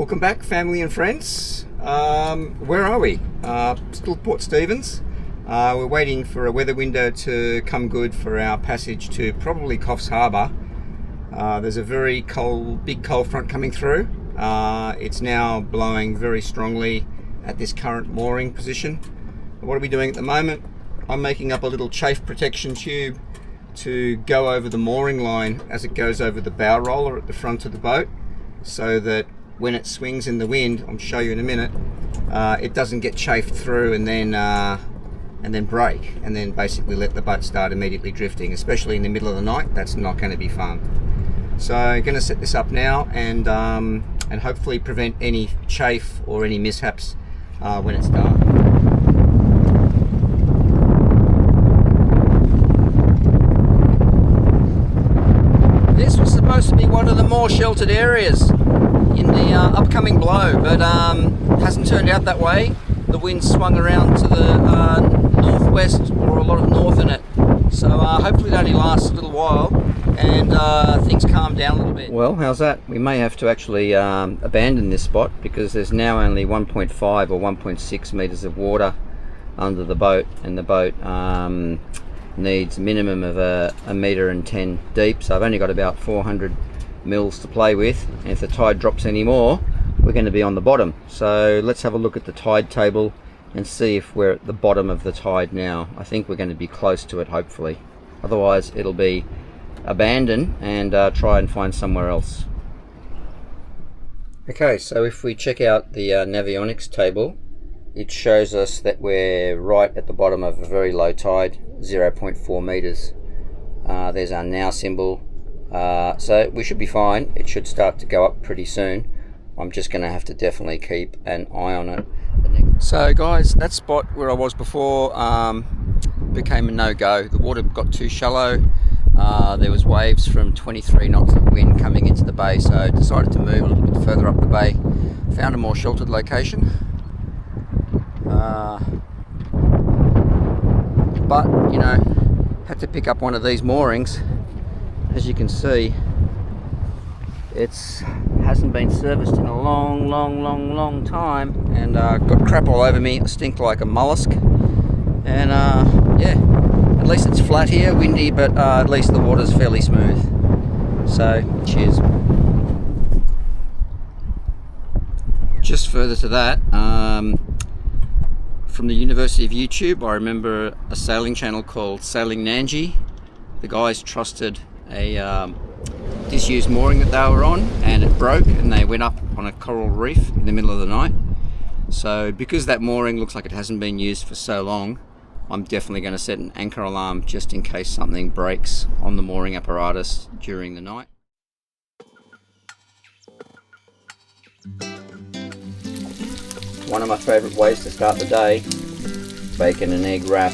welcome back, family and friends. Where are we? Still Port Stephens. We're waiting for a weather window to come good for our passage to probably Coffs Harbour. There's a very big cold front coming through. It's now blowing very strongly at this current mooring position. What are we doing at the moment? I'm making up a little chafe protection tube to go over the mooring line as it goes over the bow roller at the front of the boat, so that when it swings in the wind, I'll show you in a minute, it doesn't get chafed through and then break, and then basically let the boat start immediately drifting, especially in the middle of the night. That's not going to be fun. So I'm going to set this up now and hopefully prevent any chafe or any mishaps when it's dark. This was supposed to be one of the more sheltered areas in the upcoming blow, but hasn't turned out that way. The wind swung around to the northwest, or a lot of north in it, so hopefully it only lasts a little while and things calm down a little bit. Well, how's that? We may have to actually abandon this spot because there's now only 1.5 or 1.6 meters of water under the boat, and the boat needs a minimum of a 1.10 meters deep, so I've only got about 400 mils to play with, and if the tide drops any more, we're going to be on the bottom. So let's have a look at the tide table and see if we're at the bottom of the tide now. I think we're going to be close to it, hopefully. Otherwise it'll be abandon and try and find somewhere else. Okay, so if we check out the navionics table, it shows us that we're right at the bottom of a very low tide, 0.4 meters. There's our now symbol. So we should be fine. It should start to go up pretty soon. I'm just going to have to definitely keep an eye on it. So guys, that spot where I was before became a no-go. The water got too shallow. There was waves from 23 knots of wind coming into the bay, so I decided to move a little bit further up the bay. Found a more sheltered location. But, you know, had to pick up one of these moorings. As you can see, it's hasn't been serviced in a long time, and got crap all over me. I stink like a mollusk, and yeah, at least it's flat here, windy, but at least the water's fairly smooth. So cheers. Just further to that, from the University of YouTube, I remember a sailing channel called Sailing Nanji. The guys trusted a disused mooring that they were on, and it broke, and they went up on a coral reef in the middle of the night. So because that mooring looks like it hasn't been used for so long, I'm definitely going to set an anchor alarm just in case something breaks on the mooring apparatus during the night. One of my favourite ways to start the day, bacon and egg wrap.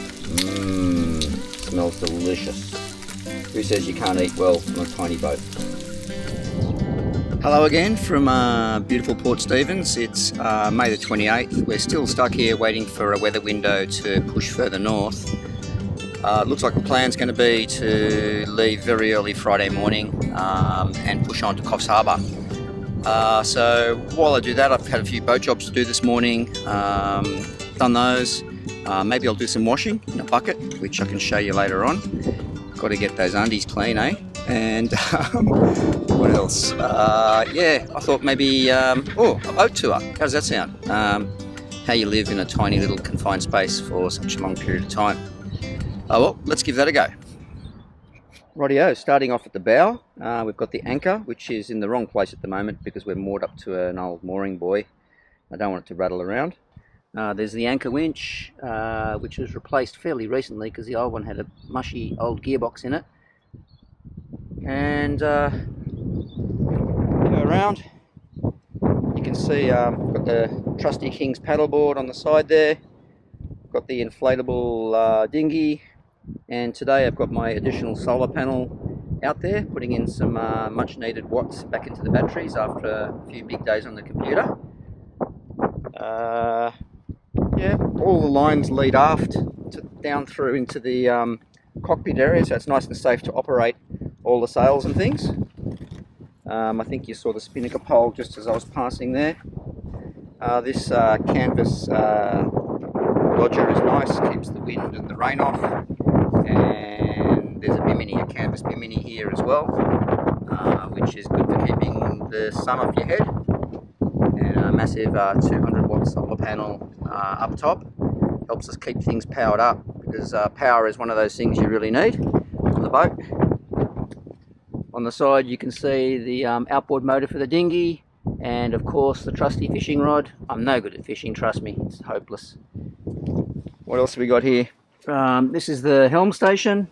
Smells delicious. Who says you can't eat well on a tiny boat? Hello again from beautiful Port Stephens. It's May the 28th. We're still stuck here waiting for a weather window to push further north. Looks like the plan's going to be to leave very early Friday morning and push on to Coffs Harbour. So while I do that, I've had a few boat jobs to do this morning. Done those. Maybe I'll do some washing in a bucket, which I can show you later on. Got to get those undies clean, eh? And what else? Yeah, I thought maybe a boat tour. How does that sound? How you live in a tiny little confined space for such a long period of time. Well, let's give that a go. Rightio, starting off at the bow, we've got the anchor, which is in the wrong place at the moment because we're moored up to an old mooring buoy. I don't want it to rattle around. There's the anchor winch, which was replaced fairly recently because the old one had a mushy old gearbox in it. And go around. You can see I've got the trusty King's paddleboard on the side there. Got the inflatable dinghy, and today I've got my additional solar panel out there, putting in some much needed watts back into the batteries after a few big days on the computer. Yeah, all the lines lead aft down through into the cockpit area, so it's nice and safe to operate all the sails and things. I think you saw the spinnaker pole just as I was passing there. This canvas lodger is nice, keeps the wind and the rain off. And there's a bimini, a canvas bimini here as well, which is good for keeping the sun off your head. And a massive 200 watt solar panel up top helps us keep things powered up, because power is one of those things you really need on the boat. On the side you can see the outboard motor for the dinghy, and of course the trusty fishing rod. I'm no good at fishing, trust me, it's hopeless. What else have we got here? This is the helm station.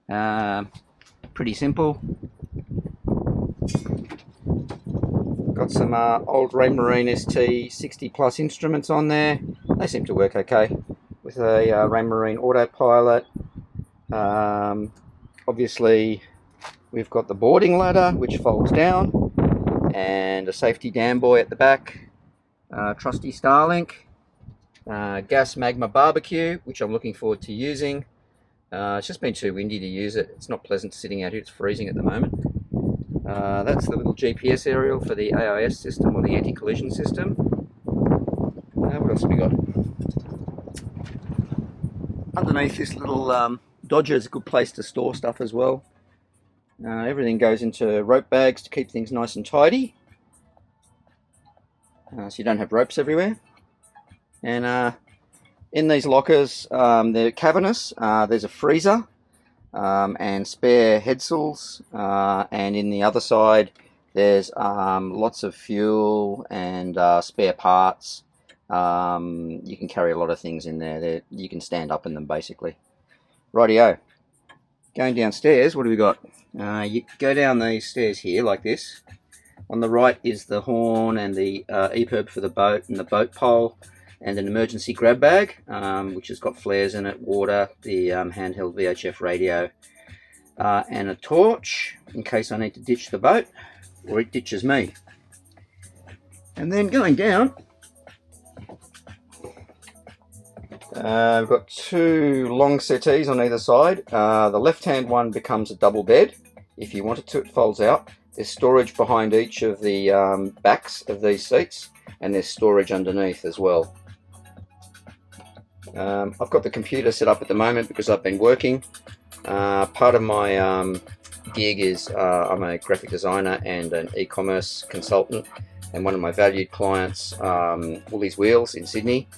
Pretty simple. Got some old Raymarine ST 60 plus instruments on there. They seem to work okay with a Raymarine autopilot. Obviously we've got the boarding ladder which folds down, and a safety dam buoy at the back, trusty Starlink, gas magma barbecue which I'm looking forward to using. It's just been too windy to use it. It's not pleasant sitting out here, it's freezing at the moment. That's the little GPS aerial for the AIS system, or the anti-collision system. What else have we got? Underneath this little Dodger is a good place to store stuff as well. Everything goes into rope bags to keep things nice and tidy, so you don't have ropes everywhere. And in these lockers, they're cavernous. There's a freezer and spare headsails, and in the other side there's lots of fuel and spare parts. You can carry a lot of things in there. You can stand up in them basically. Rightio. Going downstairs, what do we got? You go down these stairs here like this. On the right is the horn and the EPIRB for the boat, and the boat pole, and an emergency grab bag, which has got flares in it, water, the handheld VHF radio, and a torch in case I need to ditch the boat, or it ditches me. And then going down, we've got two long settees on either side. The left-hand one becomes a double bed. If you want it to, it folds out. There's storage behind each of the backs of these seats, and there's storage underneath as well. I've got the computer set up at the moment because I've been working. Part of my gig is I'm a graphic designer and an e-commerce consultant, and one of my valued clients, Woolies Wheels in Sydney,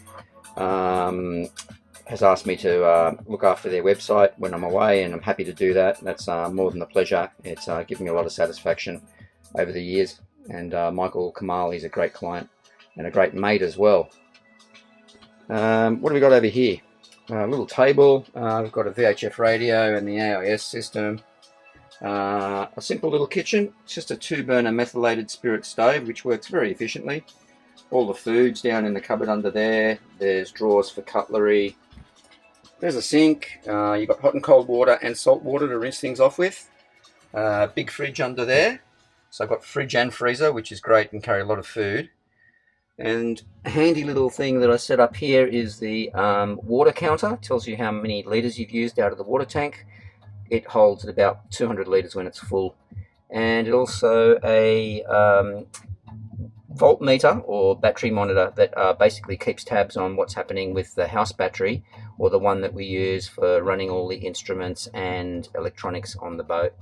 has asked me to look after their website when I'm away, and I'm happy to do that. That's more than a pleasure. It's given me a lot of satisfaction over the years, and Michael Kamal, he's a great client and a great mate as well. What have we got over here? A little table. We've got a VHF radio and the AIS system. A simple little kitchen. It's just a 2-burner methylated spirit stove which works very efficiently. All the food's down in the cupboard under there. There's drawers for cutlery. There's a sink. You've got hot and cold water and salt water to rinse things off with. Big fridge under there. So I've got fridge and freezer, which is great and carry a lot of food. And a handy little thing that I set up here is the water counter. It tells you how many litres you've used out of the water tank. It holds at about 200 litres when it's full. And it also a voltmeter or battery monitor that basically keeps tabs on what's happening with the house battery, or the one that we use for running all the instruments and electronics on the boat.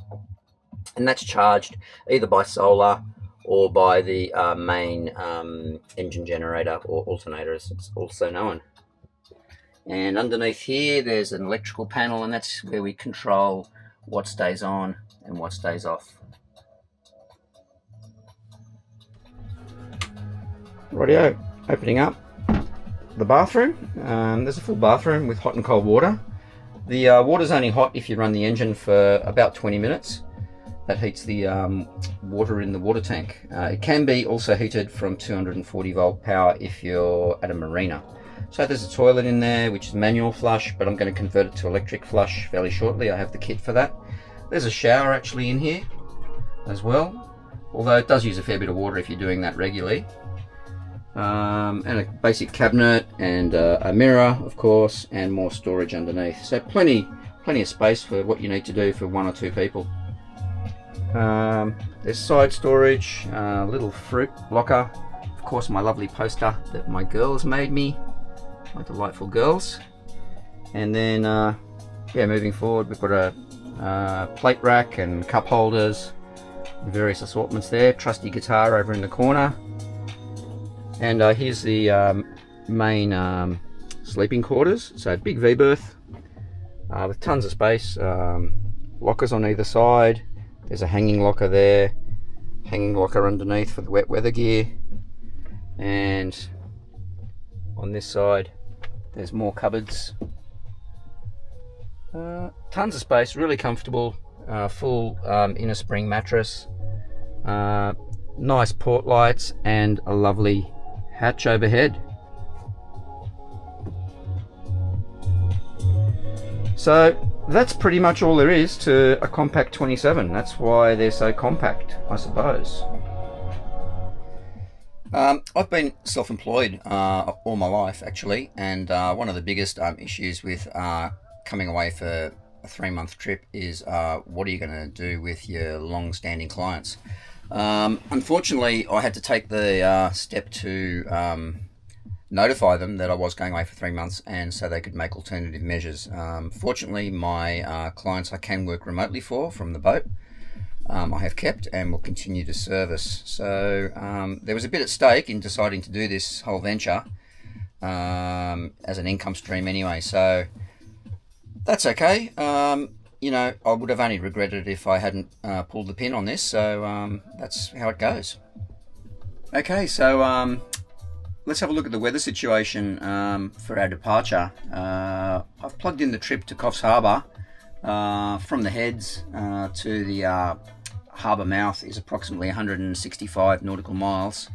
And that's charged either by solar or by the main engine generator, or alternator as it's also known. And underneath here there's an electrical panel, and that's where we control what stays on and what stays off. Rightio, opening up the bathroom. There's a full bathroom with hot and cold water. The water's only hot if you run the engine for about 20 minutes. That heats the water in the water tank. It can be also heated from 240 volt power if you're at a marina. So there's a toilet in there which is manual flush, but I'm going to convert it to electric flush fairly shortly. I have the kit for that. There's a shower actually in here as well, although it does use a fair bit of water if you're doing that regularly. And a basic cabinet and a mirror, of course, and more storage underneath. So plenty of space for what you need to do for 1 or 2 people. There's side storage, little fruit locker, of course my lovely poster that my girls made me, my delightful girls. And then yeah, moving forward, we've got a plate rack and cup holders, various assortments there. Trusty guitar over in the corner. And here's the main sleeping quarters. So big V-berth with tons of space, lockers on either side. There's a hanging locker there, hanging locker underneath for the wet weather gear. And on this side there's more cupboards. Tons of space, really comfortable, full inner spring mattress, nice port lights, and a lovely hatch overhead. So that's pretty much all there is to a Com-pac 27. That's why they're so compact, I suppose. I've been self-employed all my life, actually, and one of the biggest issues with coming away for a 3-month trip is what are you going to do with your long-standing clients? Unfortunately, I had to take the step to notify them that I was going away for 3 months, and so they could make alternative measures. Fortunately, my clients I can work remotely from the boat. I have kept and will continue to service. So there was a bit at stake in deciding to do this whole venture as an income stream anyway, so that's okay. You know, I would have only regretted it if I hadn't pulled the pin on this, so that's how it goes. Okay, so let's have a look at the weather situation for our departure. I've plugged in the trip to Coffs Harbour. From the heads to the harbour mouth is approximately 165 nautical miles,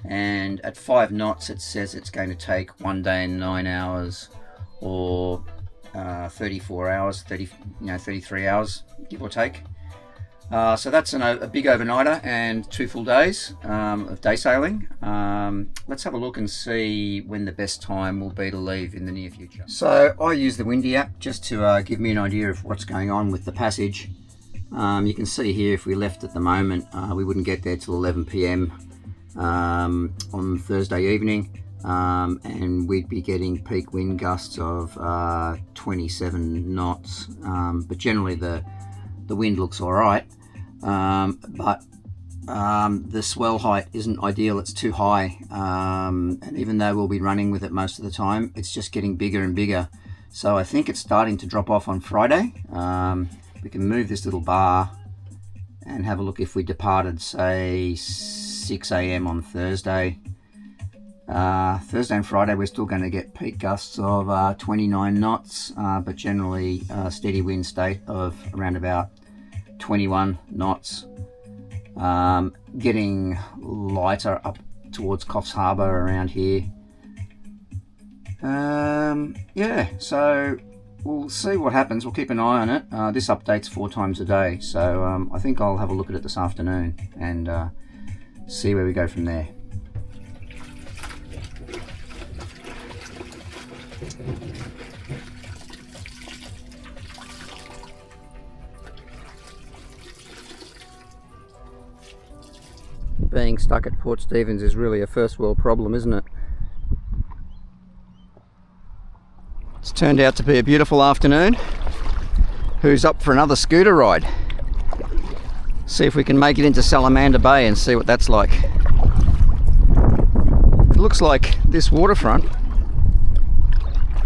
and at 5 knots it says it's going to take 1 day and 9 hours, or 34 hours, 33 hours, give or take. So that's a big overnighter and 2 full days of day sailing. Let's have a look and see when the best time will be to leave in the near future. So I use the Windy app just to give me an idea of what's going on with the passage. You can see here if we left at the moment, we wouldn't get there till 11 p.m. On Thursday evening, and we'd be getting peak wind gusts of 27 knots, but generally the wind looks all right, but the swell height isn't ideal. It's too high, and even though we'll be running with it most of the time, it's just getting bigger and bigger. So I think it's starting to drop off on Friday. We can move this little bar and have a look if we departed, say, 6 a.m. on Thursday. Thursday and Friday we're still going to get peak gusts of 29 knots, but generally a steady wind state of around about 21 knots. Getting lighter up towards Coffs Harbour around here. Yeah, so we'll see what happens. We'll keep an eye on it. This updates 4 times a day, so I think I'll have a look at it this afternoon and see where we go from there. Being stuck at Port Stephens is really a first world problem, isn't it? It's turned out to be a beautiful afternoon. Who's up for another scooter ride? See if we can make it into Salamander Bay and see what that's like. It looks like this waterfront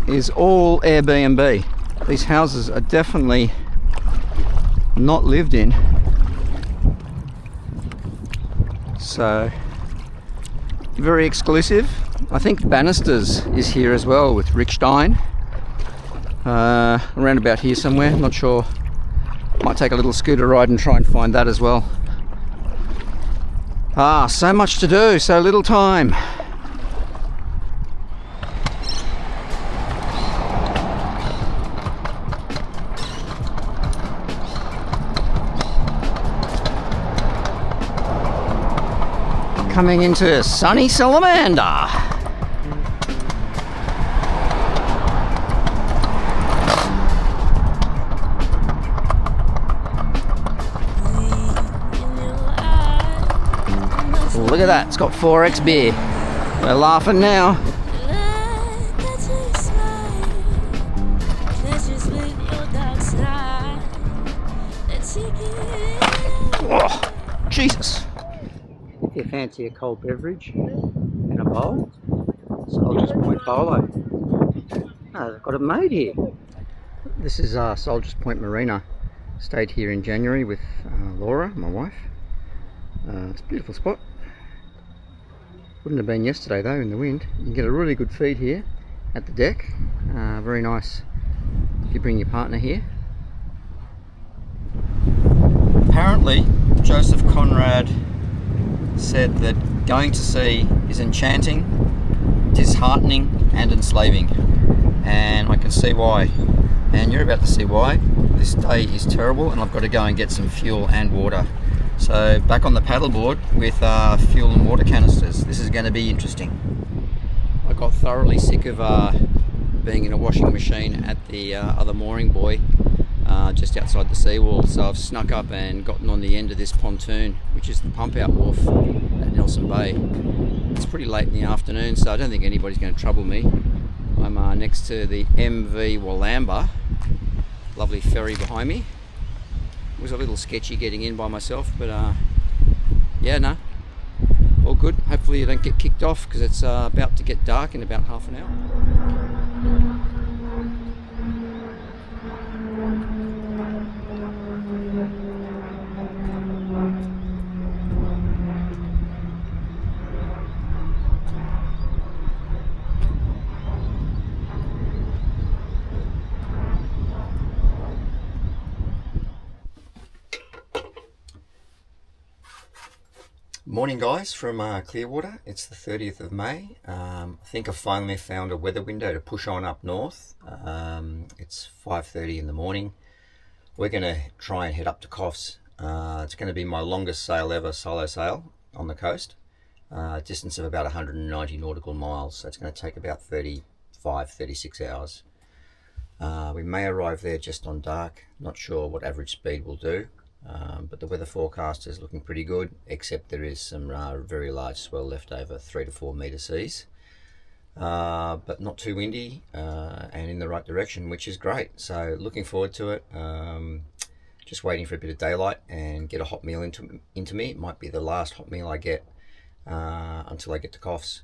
is all Airbnb. These houses are definitely not lived in. So, very exclusive. I think Bannisters is here as well with Rick Stein. Around about here somewhere, I'm not sure. Might take a little scooter ride and try and find that as well. So much to do, so little time. Coming into sunny Salamander. look at that, it's got 4x beer. We're laughing now. Oh, Jesus. If you fancy a cold beverage in a bowl, Soldiers Point Bolo. Oh, they've got it made here. This is Soldiers Point Marina. Stayed here in January with Laura, my wife. It's a beautiful spot. Wouldn't have been yesterday though in the wind. You can get a really good feed here at the deck. Very nice if you bring your partner here. Apparently Joseph Conrad said that going to sea is enchanting, disheartening and enslaving, and I can see why, and you're about to see why. This day is terrible and I've got to go and get some fuel and water. So back on the paddleboard with fuel and water canisters. This is going to be interesting. I got thoroughly sick of being in a washing machine at the other mooring buoy just outside the seawall, so I've snuck up and gotten on the end of this pontoon, which is the pump out wharf at Nelson Bay. It's pretty late in the afternoon, so I don't think anybody's going to trouble me. I'm next to the MV Wollamba, lovely ferry behind me. It was a little sketchy getting in by myself, but yeah, no, all good. Hopefully you don't get kicked off because it's about to get dark in about half an hour. Morning guys from Clearwater. It's the 30th of May. I think I finally found a weather window to push on up north. It's 5:30 in the morning. We're going to try and head up to Coffs. It's going to be my longest sail ever, solo sail on the coast. Distance of about 190 nautical miles, so it's going to take about 36 hours. We may arrive there just on dark. Not sure what average speed we'll do. But the weather forecast is looking pretty good, except there is some very large swell left over, 3 to 4 metre seas, but not too windy and in the right direction, which is great. So looking forward to it. Just waiting for a bit of daylight and get a hot meal into me. It might be the last hot meal I get until I get to Coffs.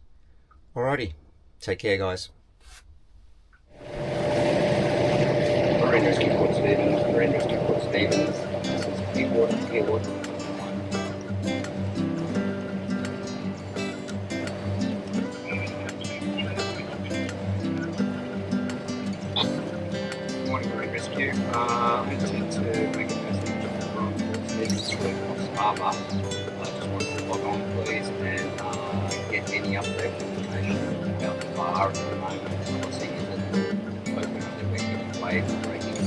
Alrighty, take care guys. Marine Rescue Port Stephens, Marine Rescue Port Stephens. Clearwater. Morning, Marine Rescue. I intend to make a passage from Port Stephens to Coffs Harbour. I just wanted to log on, please, and get any update information about the bar at the moment. Obviously, is it open or that we're getting waves breaking in?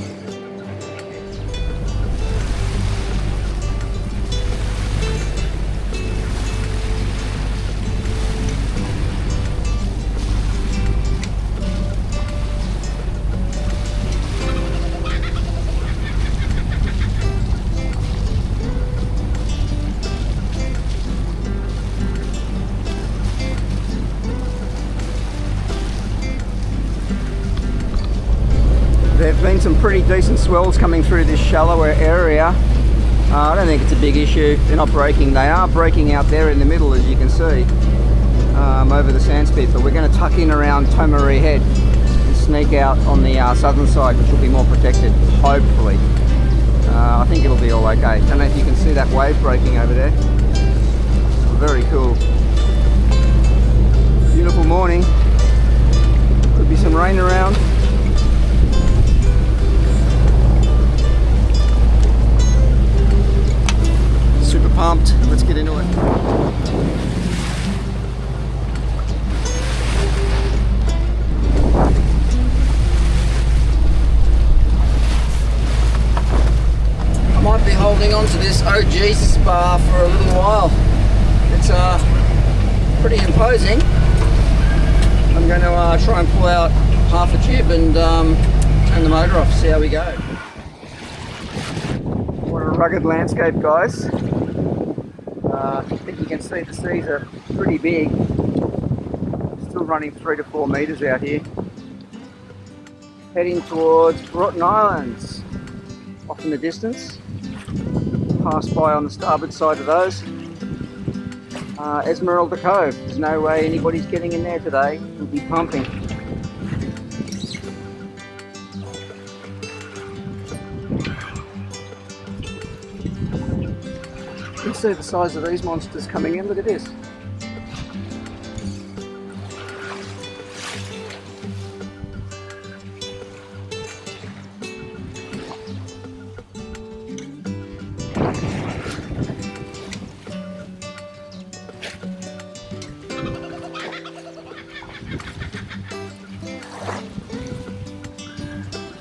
There have been some pretty decent swells coming through this shallower area. I don't think it's a big issue. They're not breaking. They are breaking out there in the middle, as you can see, over the sand spit, but we're going to tuck in around Tomaree Head and sneak out on the southern side, which will be more protected, hopefully. I think it'll be all okay. Don't know if you can see that wave breaking over there. Very cool. Beautiful morning. Could be some rain around. Super pumped. Let's get into it. I might be holding on to this OG spar for a little while. It's pretty imposing. I'm going to try and pull out half a jib and turn the motor off, see how we go. What a rugged landscape, guys. I think you can see the seas are pretty big. Still running 3 to 4 metres out here. Heading towards Broughton Islands. Off in the distance. Pass by on the starboard side of those. Esmeralda Cove. There's no way anybody's getting in there today. It'll be pumping. You can see the size of these monsters coming in. Look at this.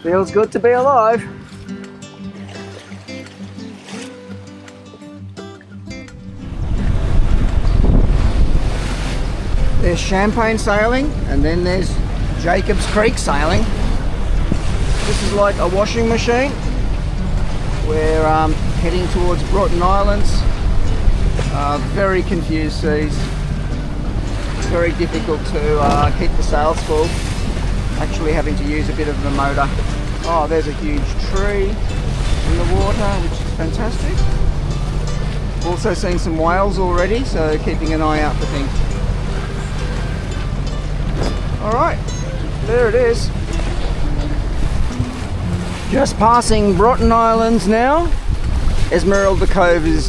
Feels good to be alive. There's Champagne sailing, and then there's Jacobs Creek sailing. This is like a washing machine. We're heading towards Broughton Islands. Very confused seas. It's very difficult to keep the sails full. Actually having to use a bit of the motor. Oh, there's a huge tree in the water, which is fantastic. Also seen some whales already, so keeping an eye out for things. Alright, there it is. Just passing Broughton Islands now. Esmeralda Cove is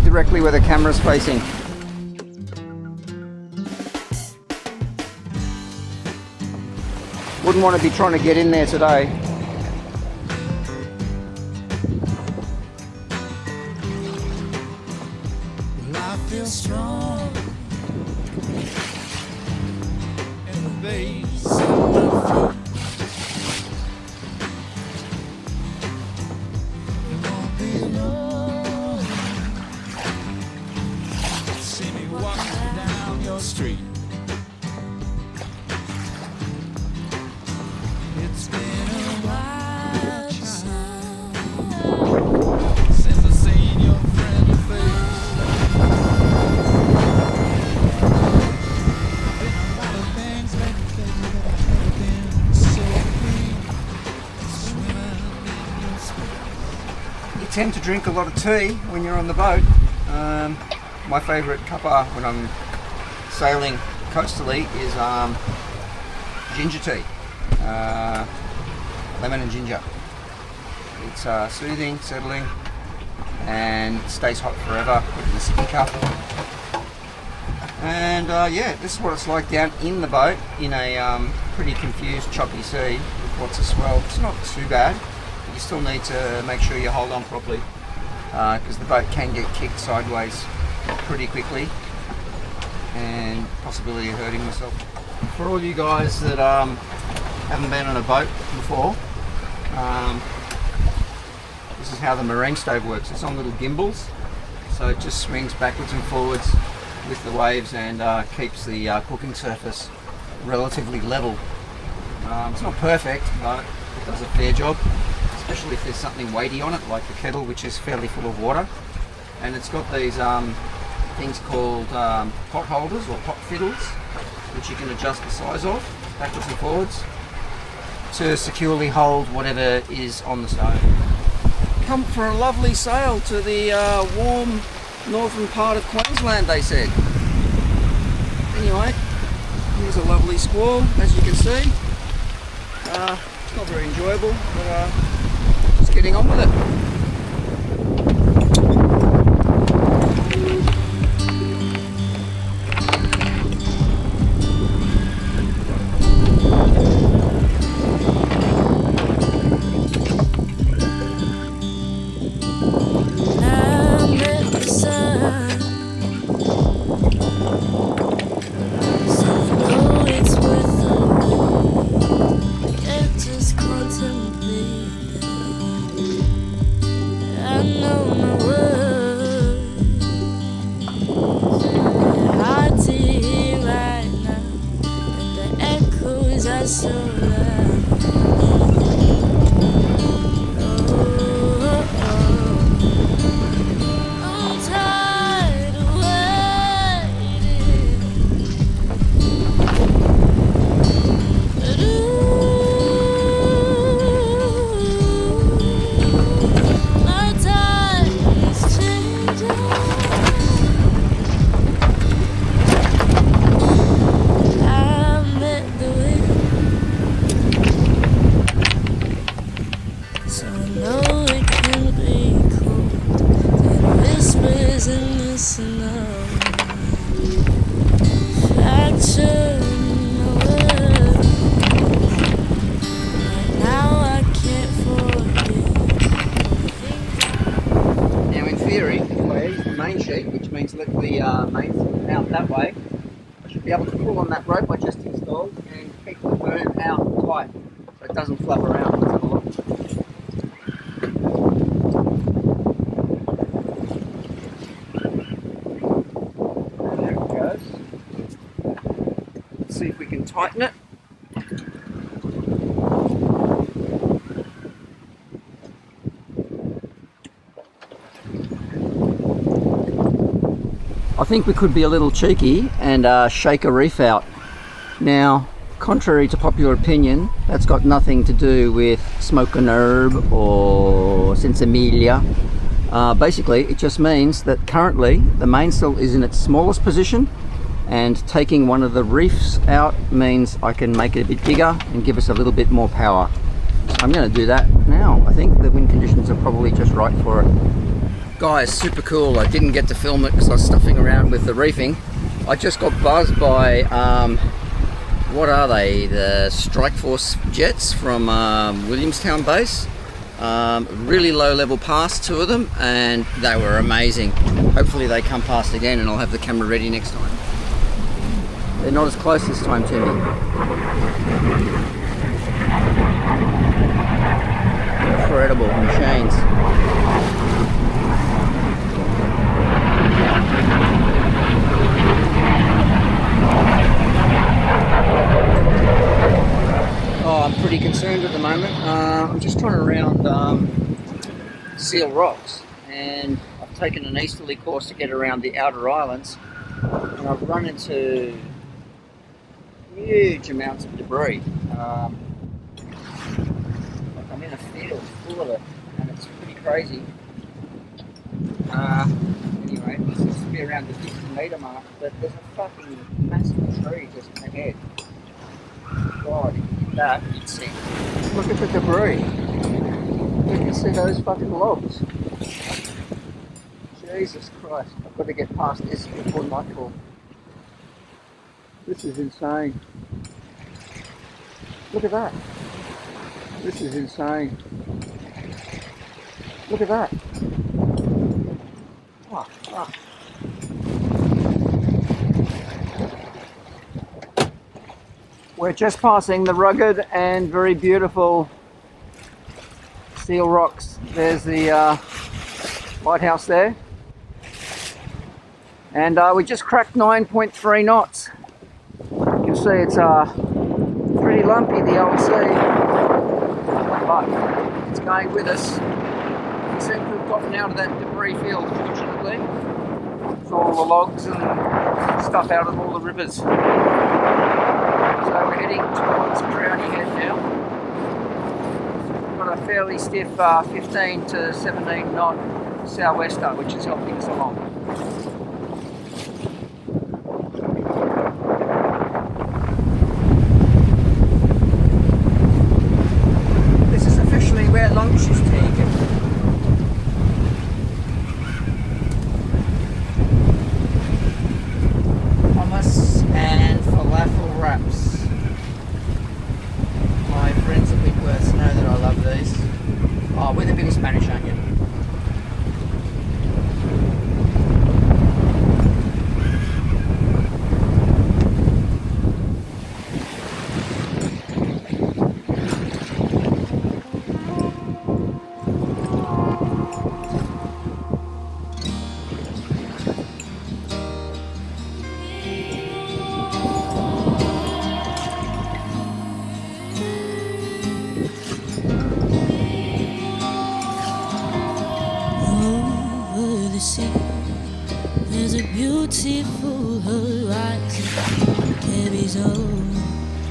directly where the camera's facing. Wouldn't want to be trying to get in there today. I feel strong in the base of my feet. You won't be alone. See me walking down your street. It's been a while since I've seen your friendly face. Been a lot of things lately that I've never been so free. Swimming in your space. You tend to drink a lot of tea when you're on the boat. My favourite cuppa when I'm sailing coastally is ginger tea. Lemon and ginger. It's soothing, settling, and stays hot forever. Put it in a sippy cup. And yeah, this is what it's like down in the boat in a pretty confused, choppy sea with lots of swell. It's not too bad, but you still need to make sure you hold on properly because the boat can get kicked sideways pretty quickly and possibility of hurting myself. For all you guys that haven't been on a boat before, this is how the marine stove works. It's on little gimbals, so it just swings backwards and forwards with the waves and keeps the cooking surface relatively level. It's not perfect, but it does a fair job, especially if there's something weighty on it, like the kettle, which is fairly full of water. And it's got these things called pot holders or pot fiddles, which you can adjust the size of backwards and forwards to securely hold whatever is on the stove. Come for a lovely sail to the warm northern part of Queensland, they said. Anyway, here's a lovely squall, as you can see. It's not very enjoyable, but just getting on with it. I'm tired that rope I just installed and keep the boom out tight so it doesn't flap around. Let's have a look. And there it goes. Let's see if we can tighten it. I think we could be a little cheeky and shake a reef out. Now, contrary to popular opinion, that's got nothing to do with smoke and herb or sensimilia. Basically, it just means that currently the mainsail is in its smallest position, and taking one of the reefs out means I can make it a bit bigger and give us a little bit more power. So I'm going to do that now. I think the wind conditions are probably just right for it. Guys, super cool. I didn't get to film it because I was stuffing around with the reefing. I just got buzzed by, what are they? The Strike Force jets from Williamstown base. Really low level past, two of them, and they were amazing. Hopefully they come past again and I'll have the camera ready next time. They're not as close this time to me. Incredible machines. Oh, I'm pretty concerned at the moment. I'm just trying to round Seal Rocks, and I've taken an easterly course to get around the outer islands, and I've run into huge amounts of debris. Like I'm in a field full of it, and it's pretty crazy. Anyway, this seems to be around the 50-metre mark, but there's a fucking massive tree just ahead. God, if you did that, you'd see. Look at the debris. You can see those fucking logs. Jesus Christ, I've got to get past this before nightfall. This is insane. Look at that. This is insane. Look at that. Oh, oh. We're just passing the rugged and very beautiful Seal Rocks. There's the lighthouse there. And we just cracked 9.3 knots. You can see it's pretty lumpy, the old sea. But it's going with us. We seem to have gotten out of that debris field, fortunately. It's all the logs and stuff out of all the rivers. So we're heading towards Crowdy Head now. We've got a fairly stiff 15 to 17 knot sou'wester, which is helping us along. This is officially where lunch is taken. Hummus and falafel wraps. My friends at Whitworth know that I love these. Oh, with a bit of Spanish onion. There's a beautiful horizon, carries on,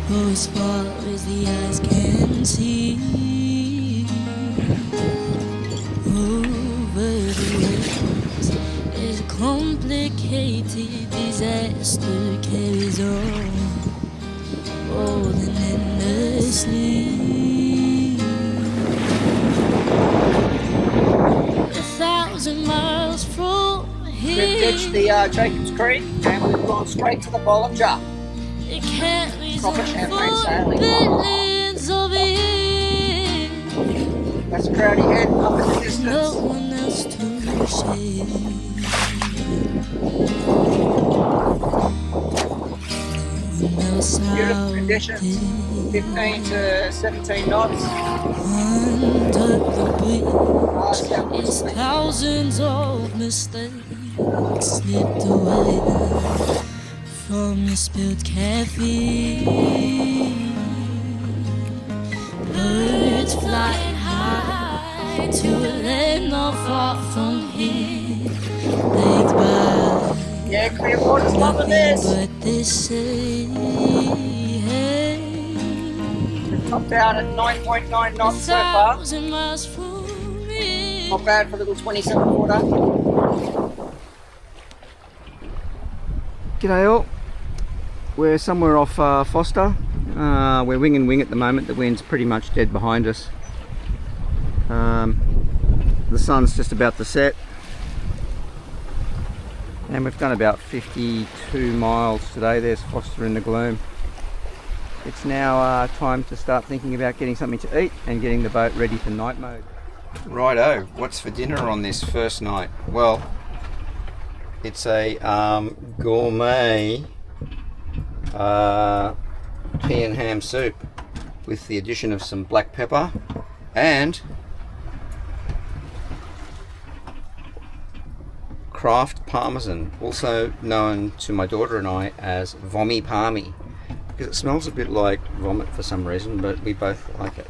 go as far as the eyes can see. Over the waves, there's a complicated disaster, carries on, rolling endlessly. 1,000 miles from We've ditched the Jacobs Creek and we've gone straight to the Bollinger. it carries Proper on champagne for sailing. billions of years. That's Crowdy Head up in the No distance. one else to share. Beautiful conditions, 15 to 17 knots. Under the bridge is thousands of mistakes slipped away from your spilled caffeine. Birds flying high to a land not far from here. Baked by Yeah, Clearwater's loving this. but they say, Topped out at 9.9 knots so far. Not bad for a little 27 footer. G'day all. We're somewhere off Foster. We're wing and wing at the moment. The wind's pretty much dead behind us. The sun's just about to set. And we've done about 52 miles today. There's Foster in the gloom. It's now time to start thinking about getting something to eat and getting the boat ready for night mode. Righto, what's for dinner on this first night? Well, it's a gourmet pea and ham soup with the addition of some black pepper and Kraft Parmesan, also known to my daughter and I as Vommy Palmy, because it smells a bit like vomit for some reason, but we both like it.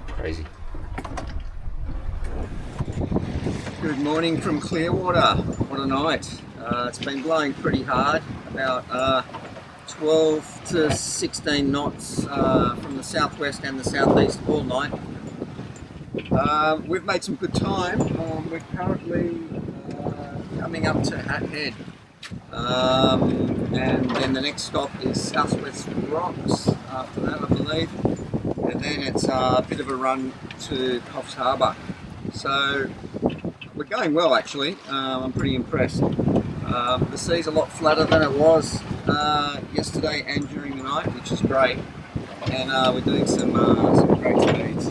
Crazy. Good morning from Clearwater. What a night. It's been blowing pretty hard, about 12 to 16 knots from the southwest and the southeast all night. We've made some good time. We're currently coming up to Hat Head, and then the next stop is Southwest Rocks after that, I believe, and then it's a bit of a run to Coffs Harbour. So we're going well actually. I'm pretty impressed. The sea's a lot flatter than it was yesterday and during the night, which is great, and we're doing some great speeds.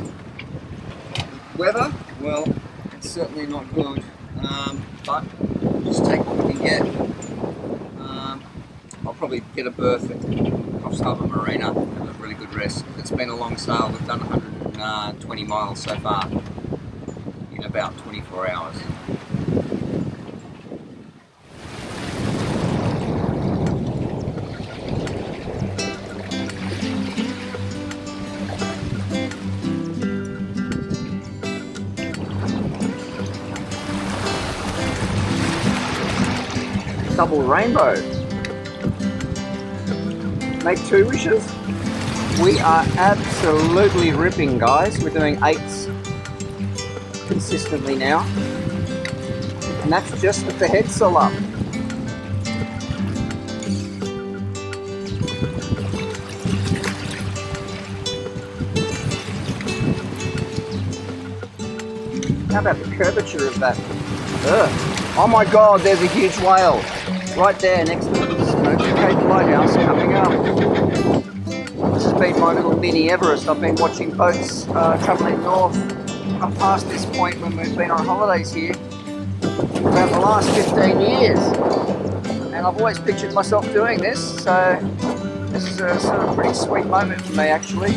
Weather, well, it's certainly not good, but we'll just take what we can get. I'll probably get a berth at Coffs Harbour Marina and have a really good rest. It's been a long sail. We've done 120 miles so far in about 24 hours. Double rainbow. Make 2 wishes. We are absolutely ripping, guys. We're doing 8s consistently now, and that's just with the head sail up. How about the curvature of that? Ugh. Oh my god, there's a huge whale right there next to the Smoky Cape Lighthouse coming up. This has been my little mini Everest. I've been watching boats travelling north up past this point when we've been on holidays here for about the last 15 years. And I've always pictured myself doing this, so this is a sort of pretty sweet moment for me actually.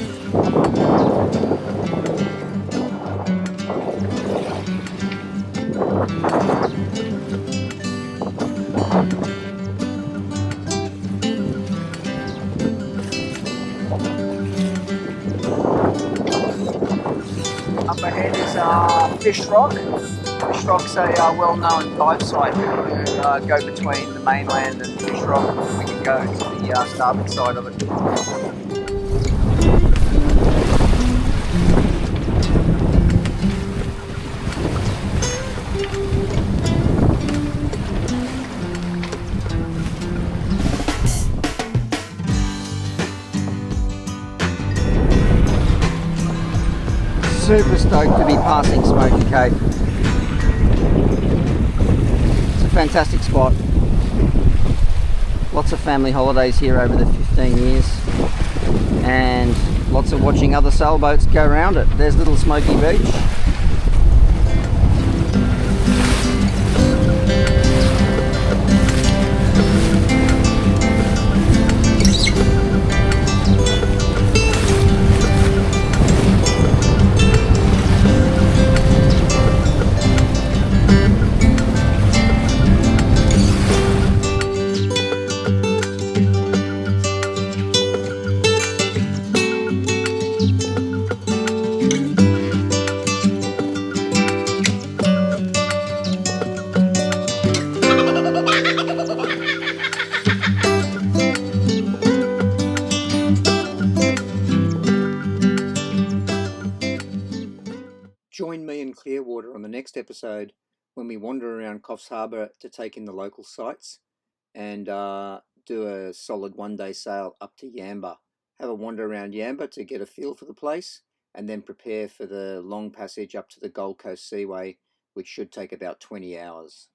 Up ahead is Fish Rock. Fish Rock's a well-known dive site. If you want to go between the mainland and Fish Rock, we can go to the starboard side of it. Super stoked to be passing Smoky Cape. It's a fantastic spot. Lots of family holidays here over the 15 years, and lots of watching other sailboats go around it. There's Little Smoky Beach. on the next episode when we wander around Coffs Harbour to take in the local sights and do a solid one-day sail up to Yamba. Have a wander around Yamba to get a feel for the place, and then prepare for the long passage up to the Gold Coast Seaway, which should take about 20 hours.